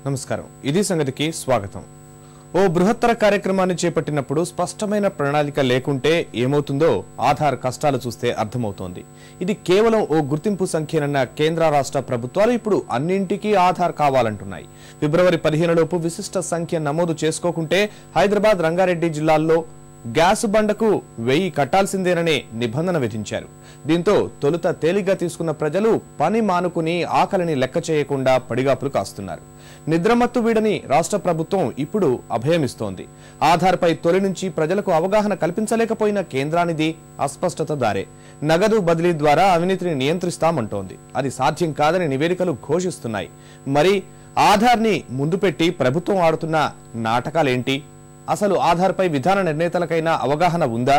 నమస్కారం ఇది సంగతికి స్వాగతం ఓ బృహత్తర కార్యక్రమాన్ని చేపట్టినప్పుడు స్పష్టమైన ప్రణాళిక లేకుంటే ఏమవుతుందో ఆధార్ కష్టాలు చూస్తే అర్థమవుతోంది ఇది కేవలం ఓ గుర్తింపు సంఖ్యనన్న కేంద్ర రాష్ట్ర ప్రభుత్వాలు ఇప్పుడు అన్నింటికీ ఆధార్ కావాలంటున్నాయి ఫిబ్రవరి 15 లోపు విశిష్ట సంఖ్య నమోదు చేసుకోకుంటే హైదరాబాద్ రంగారెడ్డి జిల్లాల్లో గ్యాస్ బండకు 1000 కట్టాల్సిందేననే నిబంధన విధించారు దీంతో తొలుత తేలిగ్గా తీసుకున్న ప్రజలు పని మానుకుని ఆకలిని లెక్క చేయకుండా పడిగాపులు కాస్తున్నారు నిద్రమత్తు వీడని రాష్ట్ర ప్రభుత్వం ఇప్పుడు అభయమిస్తోంది ఆధార్పై తొలి నుంచి ప్రజలకు అవగాహన కల్పించలేకపోయిన కేంద్రానిది అస్పష్టత దారే నగదు బదిలీ ద్వారా అవినీతిని నియంత్రిస్తామంటోంది అది సాధ్యం కాదని నివేదికలు ఘోషిస్తున్నాయి మరి ఆధార్ని ముందు పెట్టి ప్రభుత్వం ఆడుతున్న నాటకాలేంటి అసలు ఆధార్పై విధాన నిర్ణేతలకైనా అవగాహన ఉందా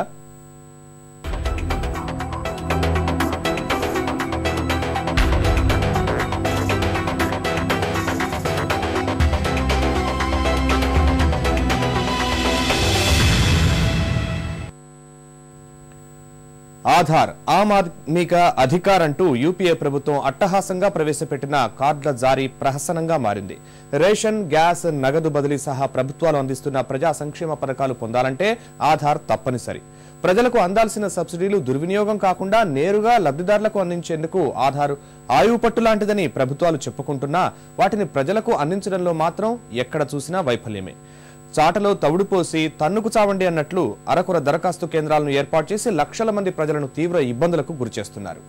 ఆధార్ ఆమ్ ఆద్మీ కా అధికార్ అంటూ యూపీఏ ప్రభుత్వం అట్టహాసంగా ప్రవేశపెట్టిన కార్డుల జారీ ప్రహసనంగా మారింది రేషన్ గ్యాస్ నగదు బదిలీ సహా ప్రభుత్వాలు అందిస్తున్న ప్రజా సంక్షేమ పథకాలు పొందాలంటే ఆధార్ తప్పనిసరి ప్రజలకు అందాల్సిన సబ్సిడీలు దుర్వినియోగం కాకుండా నేరుగా లబ్ధిదారులకు అందించేందుకు ఆధార్ ఆయువు పట్టు లాంటిదని ప్రభుత్వాలు చెప్పుకుంటున్నా వాటిని ప్రజలకు అందించడంలో మాత్రం ఎక్కడ చూసినా వైఫల్యమే చాటలో తవుడుపోసి తన్నుకు చావండి అన్నట్లు అరకొర దరఖాస్తు కేంద్రాలను ఏర్పాటు చేసి లక్షల మంది ప్రజలను తీవ్ర ఇబ్బందులకు గురిచేస్తున్నారు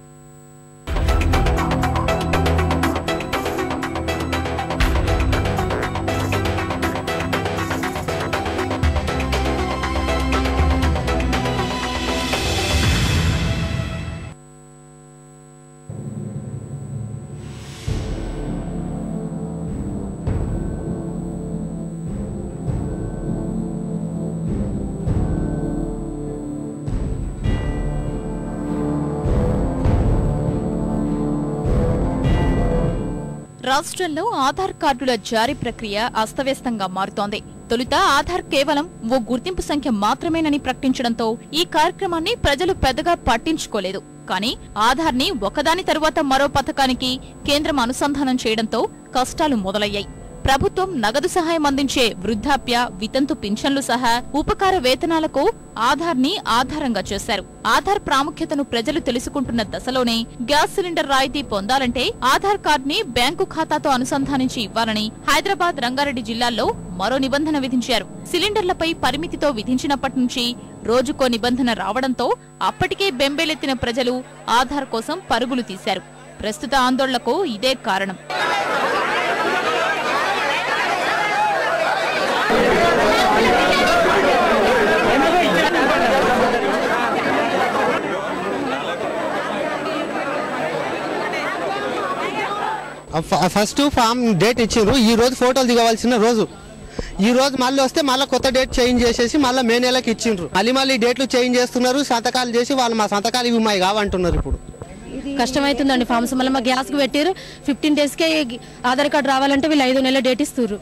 రాష్ట్రంలో ఆధార్ కార్డుల జారీ ప్రక్రియ అస్తవ్యస్తంగా మారుతోంది తొలుత ఆధార్ కేవలం ఓ గుర్తింపు సంఖ్య మాత్రమేనని ప్రకటించడంతో ఈ కార్యక్రమాన్ని ప్రజలు పెద్దగా పట్టించుకోలేదు కానీ ఆధార్ ని ఒకదాని తరువాత మరో పథకానికి కేంద్రం అనుసంధానం చేయడంతో కష్టాలు మొదలయ్యాయి ప్రభుత్వం నగదు సహాయం అందించే వృద్ధాప్య వితంతు పింఛన్లు సహా ఉపకార వేతనాలకు ఆధార్ ని ఆధారంగా చేశారు ఆధార్ ప్రాముఖ్యతను ప్రజలు తెలుసుకుంటున్న దశలోనే గ్యాస్ సిలిండర్ రాయితీ పొందాలంటే ఆధార్ కార్డ్ ని బ్యాంకు ఖాతాతో అనుసంధానించి ఇవ్వాలని హైదరాబాద్ రంగారెడ్డి జిల్లాల్లో మరో నిబంధన విధించారు సిలిండర్లపై పరిమితితో విధించినప్పటి నుంచి రోజుకో నిబంధన రావడంతో అప్పటికే బెంబేలెత్తిన ప్రజలు ఆధార్ కోసం పరుగులు తీశారు ప్రస్తుత ఆందోళనకు ఇదే కారణం ఫస్ట్ ఫామ్ డేట్ ఇచ్చిండ్రు ఈ రోజు ఫోటోలు దిగవలసిన రోజు ఈ రోజు మళ్ళీ వస్తే మళ్ళీ కొత్త డేట్ చేంజ్ చేసేసి మళ్ళీ మే నెలకి ఇచ్చిండ్రు మళ్ళీ డేట్లు చేంజ్ చేస్తున్నారు సంతకాలు చేసి వాళ్ళు మా సంతకాలు ఇవి మావి కావంటున్నారు ఇప్పుడు కష్టమవుతుందండి ఫామ్స్ మళ్ళీ మా గ్యాస్ కి పెట్టారు 15 days కే ఆధార్ కార్డు రావాలంటే వీళ్ళు 5 నెలల డేట్ ఇస్తారు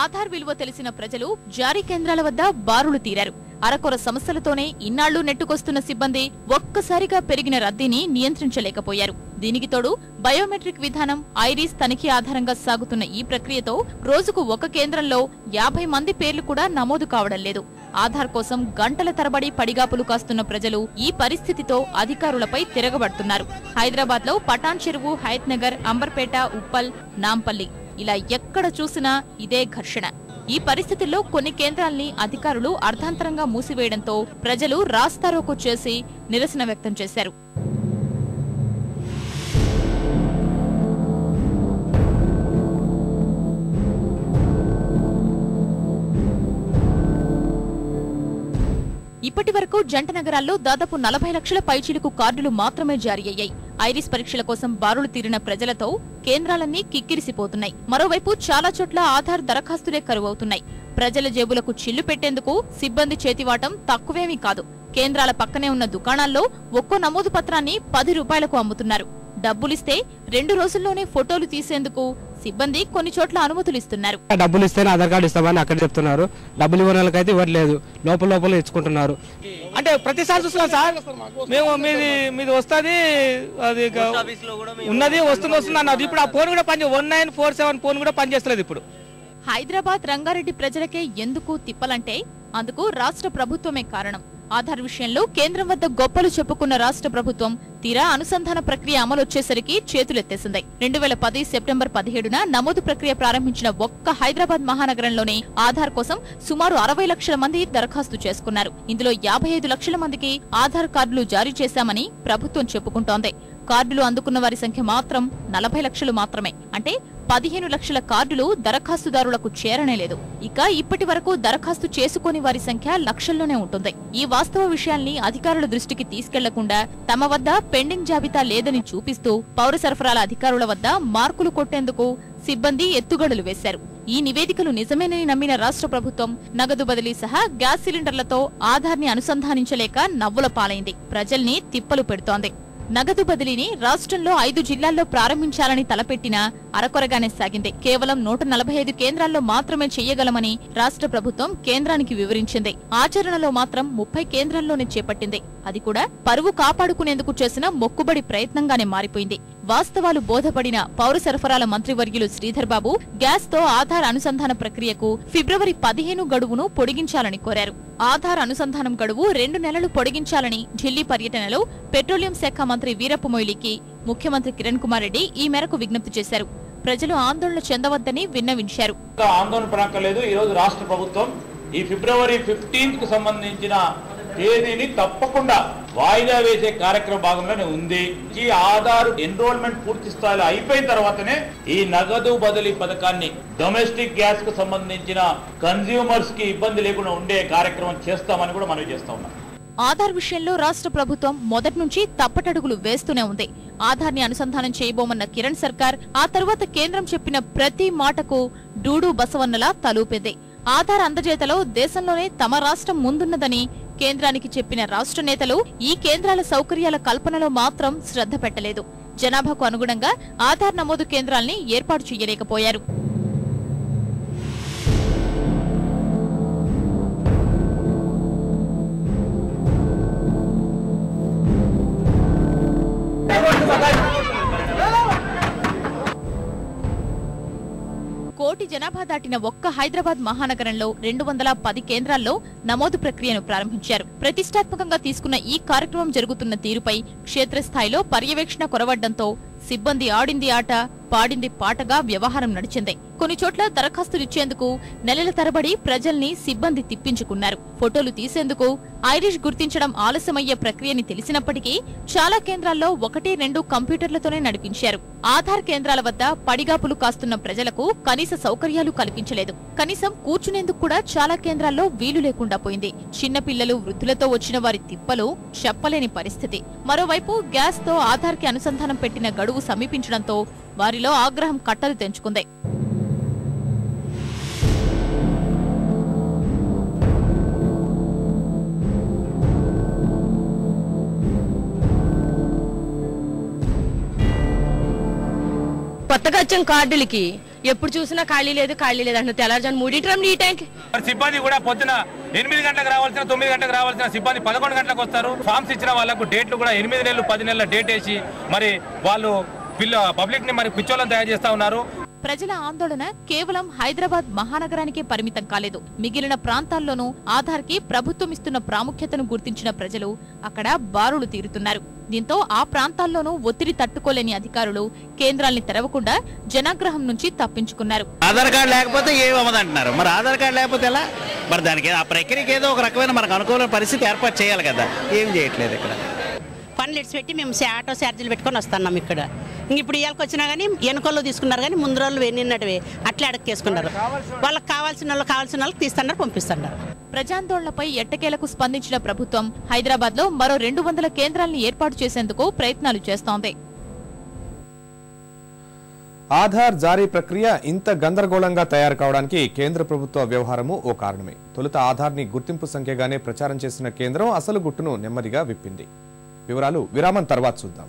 ఆధార్ విలువ తెలిసిన ప్రజలు జారీ కేంద్రాల వద్ద బారులు తీరారు అరకొర సమస్యలతోనే ఇన్నాళ్లు నెట్టుకొస్తున్న సిబ్బంది ఒక్కసారిగా పెరిగిన రద్దీని నియంత్రించలేకపోయారు దీనికి తోడు బయోమెట్రిక్ విధానం ఐరిస్ తనిఖీ ఆధారంగా సాగుతున్న ఈ ప్రక్రియతో రోజుకు ఒక కేంద్రంలో 50 మంది పేర్లు కూడా నమోదు కావడం లేదు ఆధార్ కోసం గంటల తరబడి పడిగాపులు కాస్తున్న ప్రజలు ఈ పరిస్థితితో అధికారులపై తిరగబడుతున్నారు హైదరాబాద్ లో పటాన్ చెరువు హయత్ నగర్ అంబర్పేట ఉప్పల్ నాంపల్లి ఇలా ఎక్కడ చూసినా ఇదే ఘర్షణ ఈ పరిస్థితుల్లో కొన్ని కేంద్రాల్ని అధికారులు అర్ధాంతరంగా మూసివేయడంతో ప్రజలు రాస్తారోకో చేసి నిరసన వ్యక్తం చేశారు ఇప్పటి వరకు జంట నగరాల్లో దాదాపు 40 లక్షల పైచీలకు కార్డులు మాత్రమే జారీ అయ్యాయి ఐరిస్ పరీక్షల కోసం బారులు తీరిన ప్రజలతో కేంద్రాలన్నీ కిక్కిరిసిపోతున్నాయి మరోవైపు చాలా చోట్ల ఆధార్ దరఖాస్తులే కరువవుతున్నాయి ప్రజల జేబులకు చిల్లు పెట్టేందుకు సిబ్బంది చేతివాటం తక్కువేమీ కాదు కేంద్రాల పక్కనే ఉన్న దుకాణాల్లో ఒక్కో నమోదు పత్రాన్ని 10 రూపాయలకు అమ్ముతున్నారు డబ్బులిస్తే 2 రోజుల్లోనే ఫోటోలు తీసేందుకు సిబ్బంది కొన్ని చోట్ల అనుమతులు ఇస్తున్నారు డబ్బులు ఇస్తేనే ఆధార్ కార్డు ఇస్తామని అక్కడ చెప్తున్నారు డబ్బులు ఇవ్వని వాళ్ళకైతే ఇవ్వట్లేదు లోపల ఇచ్చుకుంటున్నారు అంటే ప్రతిసారి చూస్తున్నాం సార్ మేము మీది వస్తుంది అది ఉన్నది వస్తుంది అన్నది ఇప్పుడు ఆ ఫోన్ కూడా 1947 ఫోన్ కూడా పనిచేస్తలేదు ఇప్పుడు హైదరాబాద్ రంగారెడ్డి ప్రజలకే ఎందుకు తిప్పలంటే అందుకు రాష్ట్ర ప్రభుత్వమే కారణం. ఆధార్ విషయంలో కేంద్రం వద్ద గొప్పలు చెప్పుకున్న రాష్ట్ర ప్రభుత్వం తీరా అనుసంధాన ప్రక్రియ అమలొచ్చేసరికి చేతులెత్తేసింది. 2010 సెప్టెంబర్ 17న నమోదు ప్రక్రియ ప్రారంభించిన ఒక్క హైదరాబాద్ మహానగరంలోనే ఆధార్ కోసం సుమారు 60 లక్షల మంది దరఖాస్తు చేసుకున్నారు. ఇందులో 55 లక్షల మందికి ఆధార్ కార్డులు జారీ చేశామని ప్రభుత్వం చెప్పుకుంటోంది. కార్డులు అందుకున్న వారి సంఖ్య మాత్రం 40 లక్షలు మాత్రమే. అంటే 15 లక్షల కార్డులు దరఖాస్తుదారులకు చేరనేలేదు. ఇక ఇప్పటి వరకు దరఖాస్తు చేసుకుని వారి సంఖ్య లక్షల్లోనే ఉంటుంది. ఈ వాస్తవ విషయాల్ని అధికారుల దృష్టికి తీసుకెళ్లకుండా తమ వద్ద పెండింగ్ జాబితా లేదని చూపిస్తూ పౌర సరఫరాల అధికారుల వద్ద మార్కులు కొట్టేందుకు సిబ్బంది ఎత్తుగడలు వేశారు. ఈ నివేదికలు నిజమేనని నమ్మిన రాష్ట్ర ప్రభుత్వం నగదు బదిలీ సహా గ్యాస్ సిలిండర్లతో ఆధార్ని అనుసంధానించలేక నవ్వుల పాలైంది. ప్రజల్ని తిప్పలు పెడుతోంది. నగదు బదిలీని రాష్ట్రంలో 5 జిల్లాల్లో ప్రారంభించాలని తలపెట్టినా అరకొరగానే సాగింది. కేవలం 145 కేంద్రాల్లో మాత్రమే చెయ్యగలమని రాష్ట్ర ప్రభుత్వం కేంద్రానికి వివరించింది. ఆచరణలో మాత్రం 30 కేంద్రాల్లోనే చేపట్టింది. అది కూడా పరువు కాపాడుకునేందుకు చేసిన మొక్కుబడి ప్రయత్నంగానే మారిపోయింది. వాస్తవాలు బోధపడిన పౌర సరఫరాల మంత్రివర్యులు శ్రీధర్ బాబు గ్యాస్ తో ఆధార్ అనుసంధాన ప్రక్రియకు ఫిబ్రవరి 15 గడువును పొడిగించాలని కోరారు. ఆధార్ అనుసంధానం గడువు 2 నెలలు పొడిగించాలని ఢిల్లీ పర్యటనలో పెట్రోలియం శాఖ మంత్రి వీరప్ప మొయిలీకి ముఖ్యమంత్రి కిరణ్ కుమార్ రెడ్డి ఈ మేరకు విజ్ఞప్తి చేశారు. ప్రజలు ఆందోళన చెందవద్దని విన్నవించారు. ఆందోళన పడక్కర్లేదు. ఈ రోజు రాష్ట్ర ప్రభుత్వం ఈ ఫిబ్రవరి 15 కు సంబంధించిన తేదీని తప్పకుండా వాయిదా వేసే కార్యక్రమ భాగంలోనే ఉంది. ఈ ఆధార్ ఎన్రోల్మెంట్ పూర్తి స్థాయిలో అయిపోయిన తర్వాతనే ఈ నగదు బదిలీ పథకాన్ని డొమెస్టిక్ గ్యాస్ కు సంబంధించిన కన్స్యూమర్స్ కి ఇబ్బంది లేకుండా ఉండే కార్యక్రమం చేస్తామని కూడా మనవి చేస్తా ఉన్నాం. ఆధార్ విషయంలో రాష్ట్ర ప్రభుత్వం మొదటి నుంచి తప్పటడుగులు వేస్తూనే ఉంది. ఆధార్ని అనుసంధానం చేయబోమన్న కిరణ్ సర్కార్ ఆ తర్వాత కేంద్రం చెప్పిన ప్రతి మాటకు డూడు బసవన్నలా తలూపింది. ఆధార్ అందజేతలో దేశంలోనే తమ రాష్ట్రం ముందున్నదని కేంద్రానికి చెప్పిన రాష్ట్ర నేతలు ఈ కేంద్రాల సౌకర్యాల కల్పనలో మాత్రం శ్రద్ధ పెట్టలేదు. జనాభాకు అనుగుణంగా ఆధార్ నమోదు కేంద్రాల్ని ఏర్పాటు చేయలేకపోయారు. కోటి జనాభా దాటిన ఒక్క హైదరాబాద్ మహానగరంలో 210 కేంద్రాల్లో నమోదు ప్రక్రియను ప్రారంభించారు. ప్రతిష్టాత్మకంగా తీసుకున్న ఈ కార్యక్రమం జరుగుతున్న తీరుపై క్షేత్రస్థాయిలో పర్యవేక్షణ కొరవడంతో సిబ్బంది ఆడింది ఆట పాడింది పాటగా వ్యవహారం నడిచింది. కొన్ని చోట్ల దరఖాస్తులిచ్చేందుకు నెలల తరబడి ప్రజల్ని సిబ్బంది తిప్పించుకున్నారు. ఫోటోలు తీసేందుకు ఐరిష్ గుర్తించడం ఆలస్యమయ్యే ప్రక్రియని తెలిసినప్పటికీ చాలా కేంద్రాల్లో 1-2 కంప్యూటర్లతోనే నడిపించారు. ఆధార్ కేంద్రాల వద్ద పడిగాపులు కాస్తున్న ప్రజలకు కనీస సౌకర్యాలు కల్పించలేదు. కనీసం కూర్చునేందుకు కూడా చాలా కేంద్రాల్లో వీలు లేకుండా పోయింది. చిన్నపిల్లలు వృద్ధులతో వచ్చిన వారి తిప్పలు చెప్పలేని పరిస్థితి. మరోవైపు గ్యాస్ తో ఆధార్ కి అనుసంధానం పెట్టిన గడువు సమీపించడంతో వారిలో ఆగ్రహం కట్టలు తెంచుకుంది. కొత్తగా వచ్చిన కార్డులకి ఎప్పుడు చూసినా ఖాళీ లేదు అంటే తెల్లారుజాము 3 ఈ టైంకి సిబ్బంది కూడా పొద్దున 8 గంటలకు రావాల్సిన 9 గంటలకు రావాల్సిన సిబ్బంది 11 గంటలకు వస్తారు. ఫామ్స్ ఇచ్చిన వాళ్ళకు డేట్లు కూడా 8 నెలలు 10 నెలల డేట్ వేసి మరి వాళ్ళు పబ్లిక్ ని మరి పిచ్చోళ్ళని తయారు చేస్తా ఉన్నారు. ప్రజల ఆందోళన కేవలం హైదరాబాద్ మహానగరానికే పరిమితం కాలేదు. మిగిలిన ప్రాంతాల్లోనూ ఆధార్ కి ప్రభుత్వం ఇస్తున్న ప్రాముఖ్యతను గుర్తించిన ప్రజలు అక్కడ బారులు తీరుతున్నారు. దీంతో ఆ ప్రాంతాల్లోనూ ఒత్తిడి తట్టుకోలేని అధికారులు కేంద్రాల్ని తెరవకుండా జనాగ్రహం నుంచి తప్పించుకున్నారు. ఆధార్ కార్డు లేకపోతే ఏమి అవ్వదంటున్నారు. మరి ఆధార్ కార్డు లేకపోతే ఎలా? మరి దానికి ఆ ప్రక్రియకి ఏదో ఒక రకమైన మనకు అనుకూల పరిస్థితి ఏర్పాటు చేయాలి కదా. ఏం చేయట్లేదు. ఇక్కడ పనులు ఇడిచి పెట్టి మేము ఆటో ఛార్జీలు పెట్టుకొని వస్తున్నాం. ఇక్కడ ఇప్పుడు ఇవాళకి వచ్చినా కానీ వెనుకల్లో తీసుకున్నారు, కానీ ముందు రోజులు నిన్నటివే అట్లా అడగేసుకున్నారు. వాళ్ళకి కావాల్సిన వాళ్ళకి తీస్తున్నారు, పంపిస్తున్నారు. ప్రజాందోళనపై ఎట్టకేలకు స్పందించిన ప్రభుత్వం హైదరాబాద్ లో మరో 200 కేంద్రాలను ఏర్పాటు చేసేందుకు ప్రయత్నాలు చేస్తోంది. ఆధార్ జారీ ప్రక్రియ ఇంత గందరగోళంగా తయారు కావడానికి కేంద్ర ప్రభుత్వ వ్యవహారము ఓ కారణమే. తొలుత ఆధార్ని గుర్తింపు సంఖ్యగానే ప్రచారం చేసిన కేంద్రం అసలు గుట్టును నెమ్మదిగా విప్పింది. వివరాలు విరామం తర్వాత చూద్దాం.